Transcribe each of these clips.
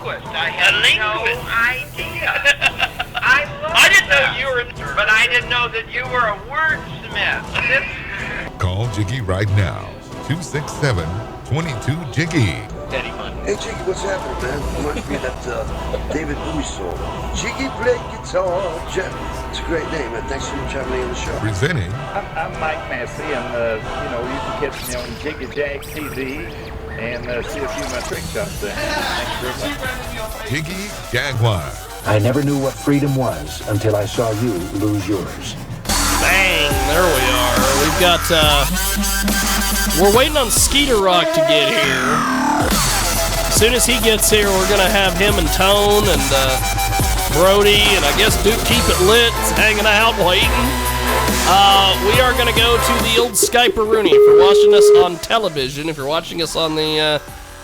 linguist. I had no idea. I didn't know you were, but I didn't know that you were a wordsmith. Call Jiggy right now. 267-22-JIGGY. Daddy fun. Hey Jiggy, what's happening, man? Reminds me of that David Bowie song. Jiggy play guitar. It's a great name, man. Thanks so much for having me on the show. Presenting I'm Mike Massey, and you can catch me on Jiggy Jag TV and see a few of my trick shots there. Thanks very much. Jiggy Jaguar. I never knew what freedom was until I saw you lose yours. Bang! There we are. We've got, we're waiting on Skeeter Rock to get here. As soon as he gets here, we're going to have him and Tone and Brody, and I guess Duke Keep It Lit hanging out waiting. We are going to go to the old Skype-a-rooney. If you're watching us on television, if you're watching us on the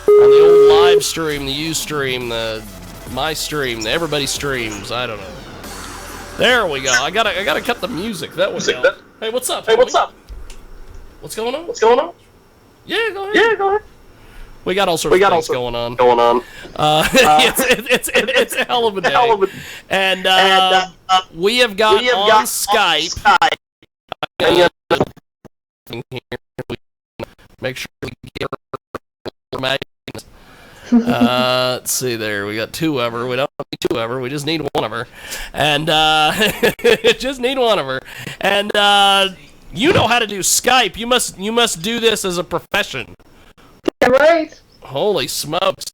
old live stream, the Ustream, the my stream, the everybody streams, I don't know. There we go. I gotta cut the music. That was it. Hey, what's up? Hey, what's up? What's going on? What's going on? Yeah, go ahead. Yeah, go ahead. We got all sorts of things going on. It's a hell of a day. And we have got on Skype. Make sure we get her. Let's see there. We got two of her. We don't need two of her. We just need one of her. And just need one of her. And you know how to do Skype. You must do this as a profession. Yeah, right. Holy smokes!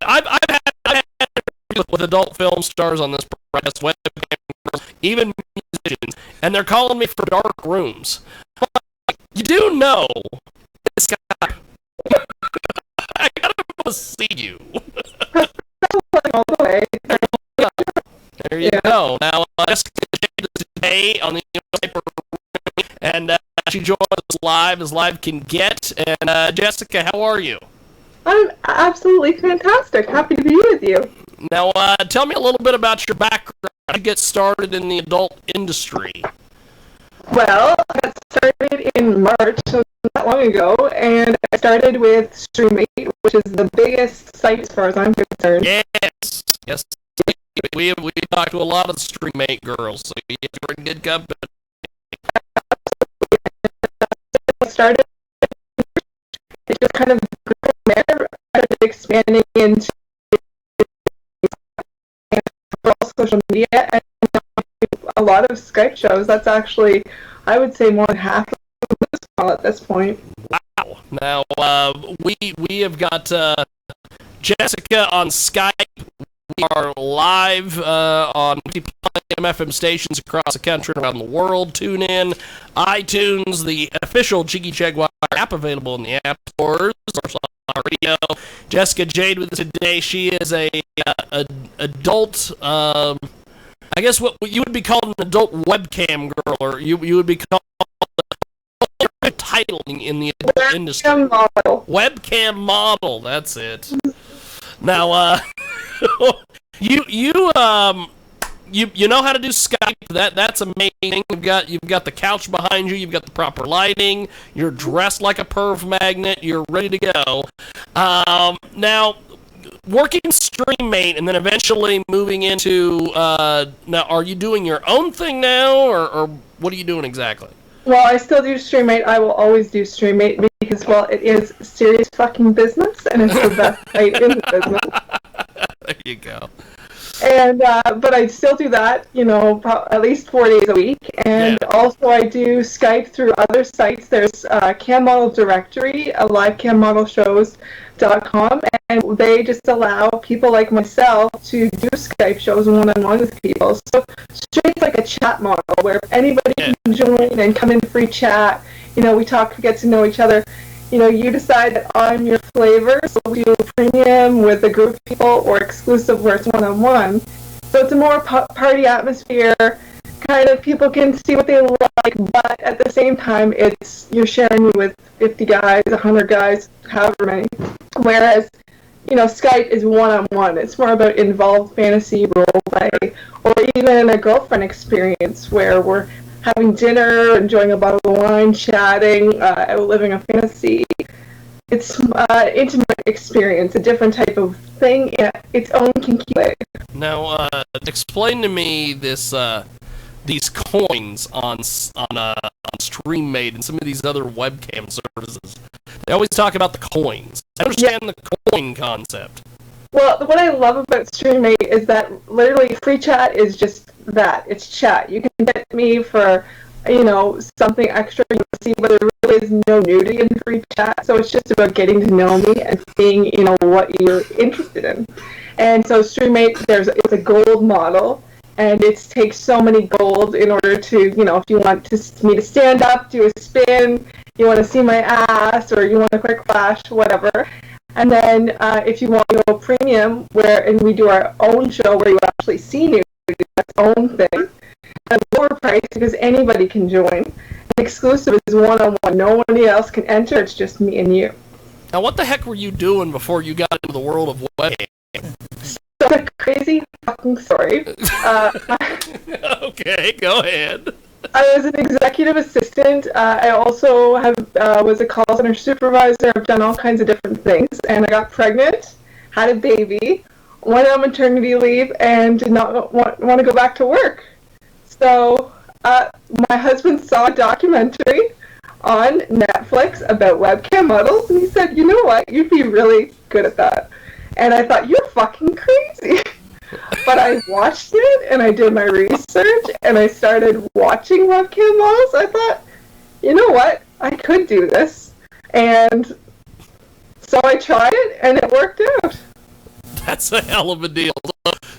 I've had interviews with adult film stars on this press, webcam girls, even musicians, and they're calling me for dark rooms. You do know this guy. I gotta see you. All the way. There you go. Now, Jessica today on the and she joins us live as live can get. And Jessica, how are you? I'm absolutely fantastic. Happy to be with you. Now, tell me a little bit about your background. How did you get started in the adult industry? Well, I got started in March, so not long ago, and I started with StreamMate, which is the biggest site as far as I'm concerned. Yes. We talked to a lot of StreamMate girls, so you're in good company. I started, it just kind of grew from there, started expanding into social media and a lot of Skype shows. That's actually, I would say, more than half of this call at this point. Wow. Now, we have got Jessica on Skype. We are live on FM stations across the country and around the world. Tune in, iTunes, the official Jiggy Jaguar app available in the App Stores. Radio. Jessica Jade with us today. She is a adult. I guess what you would be called an adult webcam girl, or you would be called a title in the industry. Webcam model. That's it. Now, you know how to do Skype. That's amazing. You've got the couch behind you. You've got the proper lighting. You're dressed like a perv magnet. You're ready to go. Now, working StreamMate and then eventually moving into now, are you doing your own thing now, or what are you doing exactly? Well, I still do StreamMate. I will always do StreamMate because, well, it is serious fucking business, and it's the best site in the business. There you go. And but I still do that, at least 4 days a week. And also I do Skype through other sites. There's Cam Model Directory, livecammodelShows.com, and they just allow people like myself to do Skype shows one-on-one with people. So straight like a chat model where anybody can join and come in free chat. We talk, we get to know each other. You decide that I'm your flavor, so we do premium with a group of people or exclusive where it's one-on-one. So it's a more party atmosphere, kind of people can see what they like, but at the same time, you're sharing me with 50 guys, 100 guys, however many. Whereas, Skype is one-on-one. It's more about involved fantasy roleplay, or even a girlfriend experience where we're having dinner, enjoying a bottle of wine, chatting, living a fantasy. it's intimate experience, a different type of thing in its own kinky way. Now, explain to me this these coins on StreamMate and some of these other webcam services. They always talk about the coins. I understand the coin concept. Well, what I love about StreamMate is that literally free chat is just that. It's chat. You can get me for, something extra. You see, but there really is no nudity in free chat. So it's just about getting to know me and seeing, what you're interested in. And so StreamMate, it's a gold model. And it takes so many gold in order to, if you want me to stand up, do a spin, you want to see my ass, or you want a quick flash, whatever. And then if you want to go premium, and we do our own show where you actually see nudity, that's own thing, at a lower price because anybody can join. And exclusive is one-on-one. Nobody else can enter. It's just me and you. Now, what the heck were you doing before you got into the world of webcam? So a crazy fucking story. Okay, go ahead. I was an executive assistant. I also was a call center supervisor. I've done all kinds of different things. And I got pregnant, had a baby, went on maternity leave, and did not want to go back to work. So my husband saw a documentary on Netflix about webcam models, and he said, you know what, you'd be really good at that. And I thought, you're fucking crazy. But I watched it, and I did my research, and I started watching webcam models. I thought, you know what? I could do this. And so I tried it, and it worked out. That's a hell of a deal.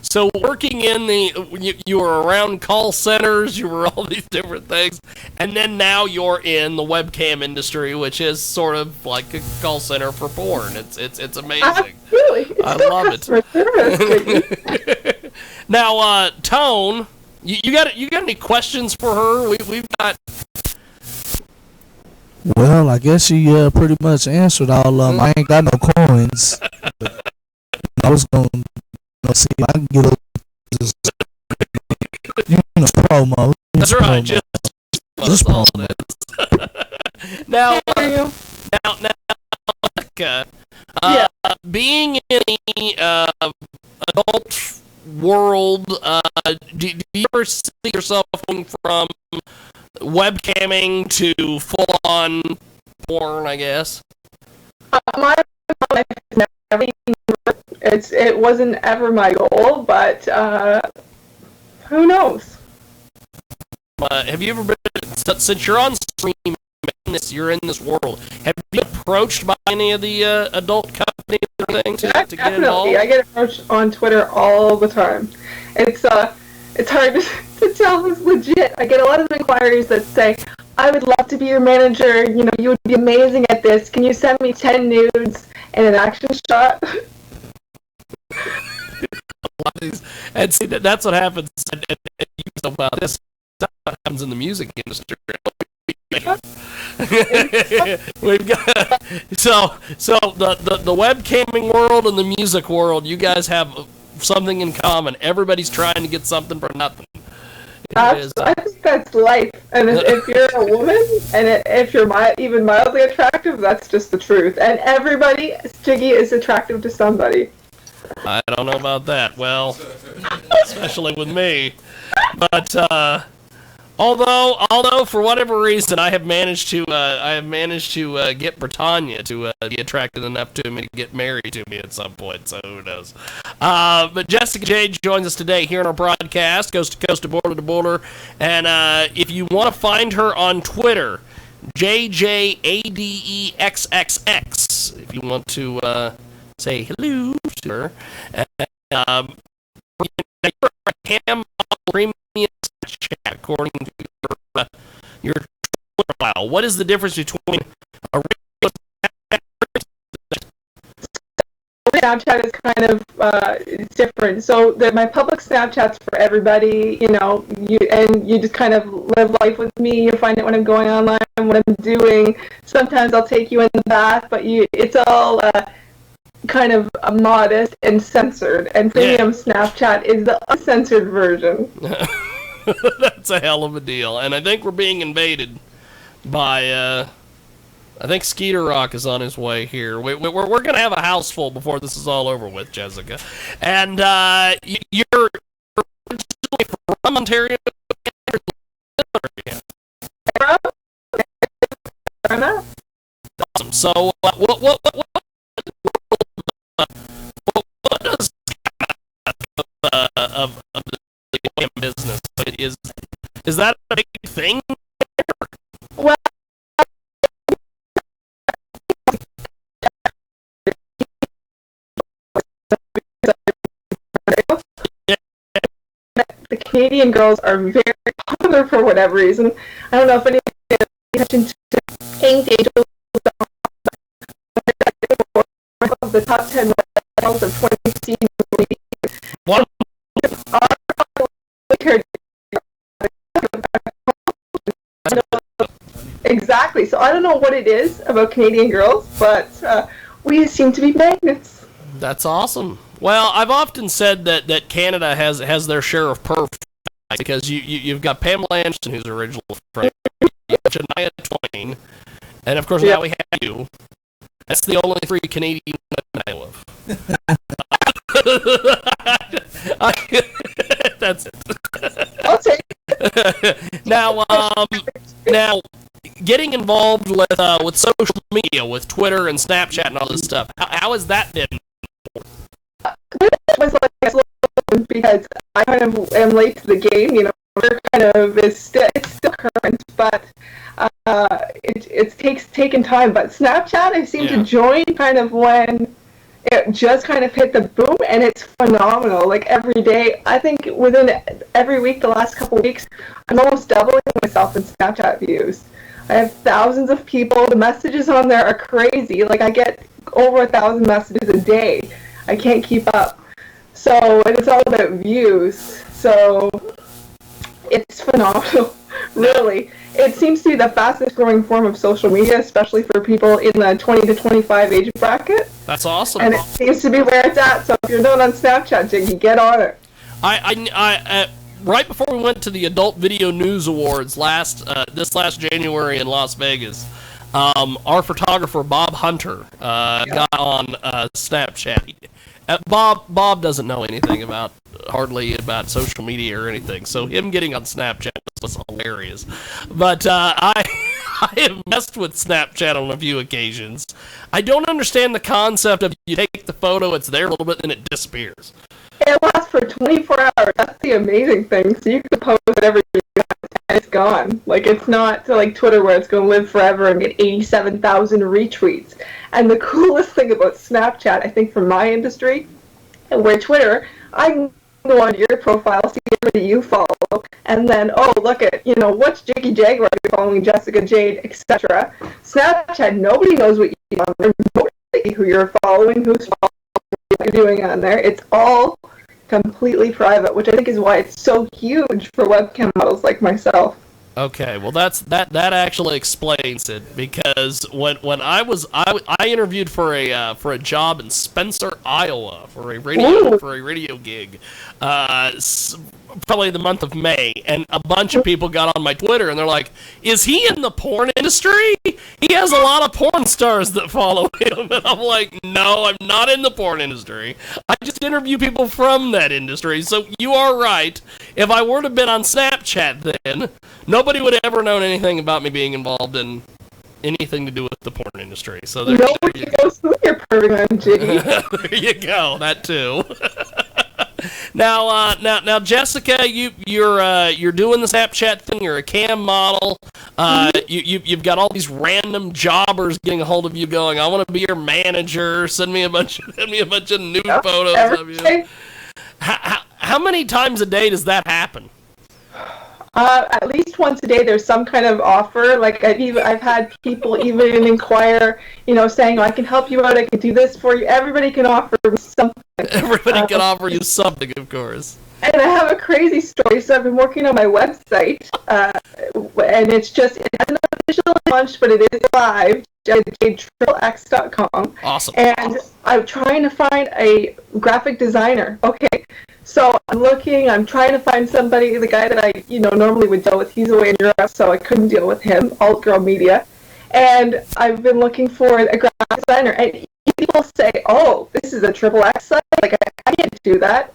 So working in you were around call centers, you were all these different things, and then now you're in the webcam industry, which is sort of like a call center for porn. It's amazing. Absolutely. I love it. Now, Tone, you got any questions for her? We've got. Well, I guess she pretty much answered all of them. I ain't got no coins. I was going to see if I can get over this promo. That's right. Just promo. Now, being in the adult world, do you ever see yourself going from webcamming to full-on porn, I guess? My life is never. It wasn't ever my goal, but who knows? Have you ever been, since you're on stream, you're in this world, have you been approached by any of the adult companies or things to get involved? I get approached on Twitter all the time. It's hard to tell who's legit. I get a lot of inquiries that say, I would love to be your manager, you would be amazing at this. Can you send me 10 nudes and an action shot? And see, that's what happens. And about this stuff happens in the music industry. We've got so the webcamming world and the music world. You guys have something in common. Everybody's trying to get something for nothing. I think that's life. And if you're a woman, and if you're even mildly attractive, that's just the truth. And everybody, Jiggy, is attractive to somebody. I don't know about that. Well, especially with me. But although for whatever reason I have managed to get Britannia to be attracted enough to me to get married to me at some point. So who knows? But Jessica J joins us today here on our broadcast, coast to coast, border to border. And if you want to find her on Twitter, JJADEXXX. If you want to say hello to her. You're a cam premium chat, according to your Twitter file. What is the difference between a regular Snapchat is kind of different. So my public Snapchat's for everybody, you just kind of live life with me. You find out when I'm going online, what I'm doing. Sometimes I'll take you in the bath, but it's all kind of modest and censored. And premium Snapchat is the uncensored version. That's a hell of a deal. And I think we're being invaded by I think Skeeter Rock is on his way here. We're going to have a house full before this is all over with, Jessica. And you're originally from Ontario? Awesome. So, what does of the business is that a big thing? Well, the Canadian girls are very popular for whatever reason. I don't know if anyone pays attention to Pink Angels of the top 10 girls of 2016. What? Exactly. So I don't know what it is about Canadian girls, but we seem to be magnets. That's awesome. Well, I've often said that Canada has their share of perf because you've got Pamela Anderson, who's original from Shania Twain, and of course now we have you. That's the only 3 Canadian women I know of. That's it. I'll take it. Now, getting involved with social media, with Twitter and Snapchat and all this stuff, how has that been? It was like because I kind of am late to the game, you know. Twitter kind of it's still current, but it takes taken time. But Snapchat, I seem to join kind of when it just kind of hit the boom, and it's phenomenal. Like every day, I think within every week, the last couple of weeks, I'm almost doubling myself in Snapchat views. I have thousands of people. The messages on there are crazy. Like I get over 1,000 messages a day. I can't keep up. So, and it's all about views. So, it's phenomenal, really. It seems to be the fastest growing form of social media, especially for people in the 20 to 25 age bracket. That's awesome. And it seems to be where it's at. So if you're not on Snapchat, Jiggy, get on it. I right before we went to the Adult Video News Awards this last January in Las Vegas, our photographer Bob Hunter got on Snapchat. Bob doesn't know anything hardly about social media or anything, so him getting on Snapchat was hilarious. But I have messed with Snapchat on a few occasions. I don't understand the concept of you take the photo, it's there a little bit, and it disappears. It lasts for 24 hours. That's the amazing thing. So you can post whatever you want, and it's gone. Like, it's not like Twitter where it's going to live forever and get 87,000 retweets. And the coolest thing about Snapchat, I think, from my industry, and where Twitter, I can go onto your profile, see everybody you follow, and then, oh, look at, what's Jiggy Jaguar following, Jessica Jade, etc. Snapchat, nobody knows what you're on, nobody who you're following, who's following, what you're doing on there. It's all completely private, which I think is why it's so huge for webcam models like myself. Okay, well that actually explains it, because when I interviewed for a job in Spencer, Iowa for a radio gig, probably the month of May, and a bunch of people got on my Twitter and they're like, "Is he in the porn industry? He has a lot of porn stars that follow him." And I'm like, "No, I'm not in the porn industry. I just interview people from that industry." So you are right. If I were to have been on Snapchat then, nobody would have ever known anything about me being involved in anything to do with the porn industry. So nobody knows who you're perving on, Jiggy. There you go. That too. Now, Jessica, you're doing the Snapchat thing. You're a cam model. You've got all these random jobbers getting a hold of you, going, "I want to be your manager. Send me a bunch of nude photos of you." How many times a day does that happen? At least once a day, there's some kind of offer. Like I've had people even inquire, saying, "I can help you out. I can do this for you." Everybody can offer something. Everybody can offer you something, of course. And I have a crazy story. So I've been working on my website, and it hasn't officially launched, but it is live. JadeTripleX.com. Awesome. And I'm trying to find a graphic designer. Okay. So I'm trying to find somebody, the guy that I, normally would deal with, he's away in Europe, so I couldn't deal with him, Alt Girl Media. And I've been looking for a graphic designer, and people say, "Oh, this is a triple X site. Like I can't do that."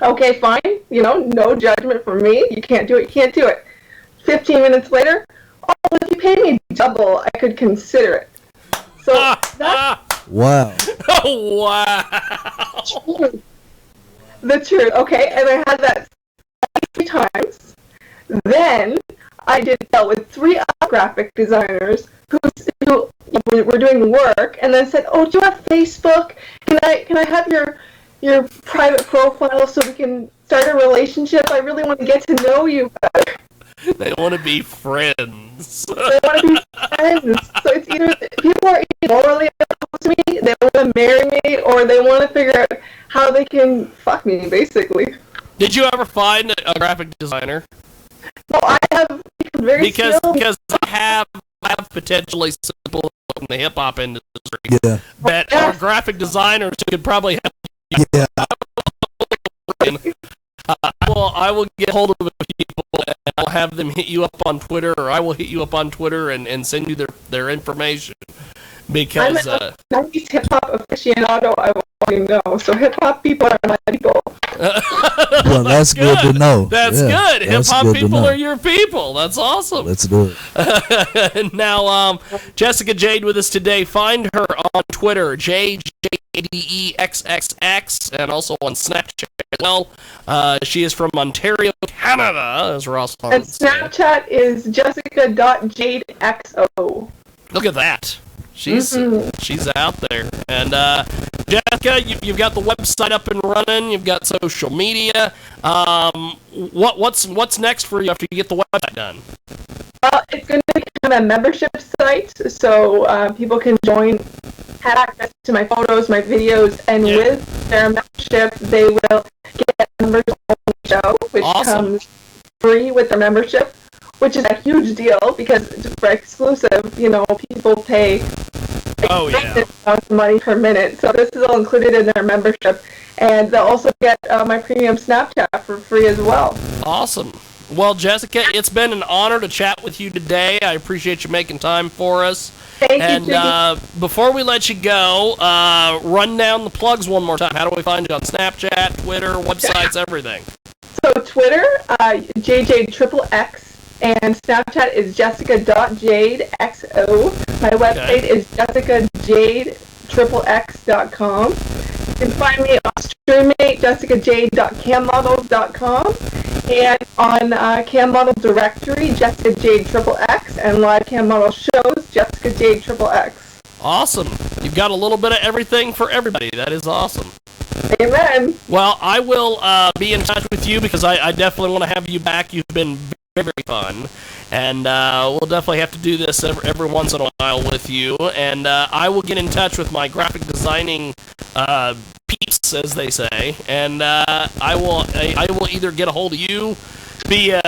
Okay, fine. No judgment from me. You can't do it. You can't do it. 15 minutes later, oh, if you paid me double, I could consider it. So that's Wow. Oh, wow. the truth. Okay, and I had that 3 times. Then I did that with 3 other graphic designers who were doing work, and then said, "Oh, do you have Facebook? Can I have your private profile so we can start a relationship? I really want to get to know you better." They want to be friends. They want to be friends. So it's either people are morally opposed to me, they want to marry me, or they want to figure out how they can fuck me, basically. Did you ever find a graphic designer? No, I have become very skilled. Because I have potentially simple in the hip hop industry. Yeah. That are graphic designers who could probably help you. Yeah. I will get hold of people and I'll have them hit you up on Twitter, or I will hit you up on Twitter and send you their information. Because I'm a 90s hip hop aficionado, I want you to know. So hip hop people are my people. Well, that's good to know. That's good. Hip hop people are your people. That's awesome. Let's do it. Now, Jessica Jade with us today. Find her on Twitter, JJDEXXX, and also on Snapchat as well. She is from Ontario, Canada, as Ross And Snapchat is jessica.jadexo. Look at that. She's out there. And Jessica, you've got the website up and running. You've got social media. What's next for you after you get the website done? It's going to become a membership site, so people can join, have access to my photos, my videos, and with their membership, they will get members on the show, which comes free with their membership, which is a huge deal because for exclusive, people pay money per minute. So this is all included in their membership, and they'll also get my premium Snapchat for free as well. Awesome. Well, Jessica, it's been an honor to chat with you today. I appreciate you making time for us. Thank you, And before we let you go, run down the plugs one more time. How do we find you on Snapchat, Twitter, websites, everything? So Twitter, JJXXX, and Snapchat is jessica.jadexo. My website is jessicajadexxx.com. You can find me on Streammate, jessicajade.cammodels.com, and on Cam Model Directory, Jessica Jade XXX, and live Cam Model shows, Jessica Jade XXX. Awesome. You've got a little bit of everything for everybody. That is awesome. Amen. Well, I will be in touch with you because I definitely want to have you back. You've been very, very fun. And we'll definitely have to do this every once in a while with you. And I will get in touch with my graphic designing peeps, as they say. And I will either get a hold of you via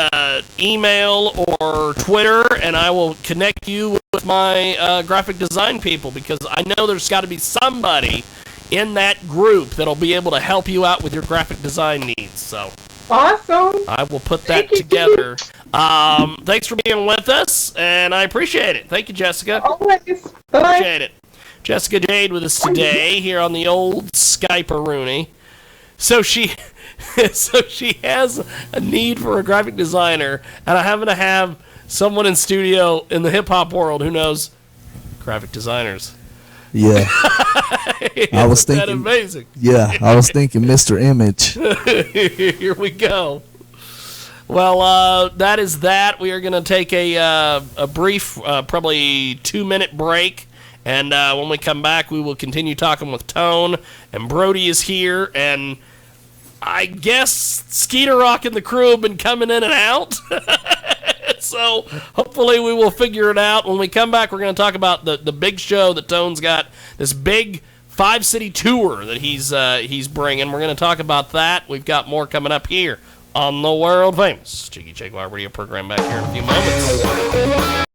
email or Twitter, and I will connect you with my graphic design people, because I know there's got to be somebody in that group that'll be able to help you out with your graphic design needs. So awesome. I will put that together. Thanks for being with us, and I appreciate it. Thank you, Jessica. Always. Bye. Appreciate it. Jessica Jade with us today here on the old Skype-a-rooney. So she has a need for a graphic designer, and I happen to have someone in studio in the hip-hop world who knows graphic designers. Yeah. I was thinking. Isn't that amazing? Yeah, I was thinking Mr. Image. Here we go. Well, that is that. We are going to take a brief, probably 2-minute break. And when we come back, we will continue talking with Tone. And Brody is here. And I guess Skeeter Rock and the crew have been coming in and out. So hopefully we will figure it out. When we come back, we're going to talk about the big show that Tone's got, this big 5-city tour that he's bringing. We're going to talk about that. We've got more coming up here on the world famous Jiggy Jaguar radio program back here in a few moments.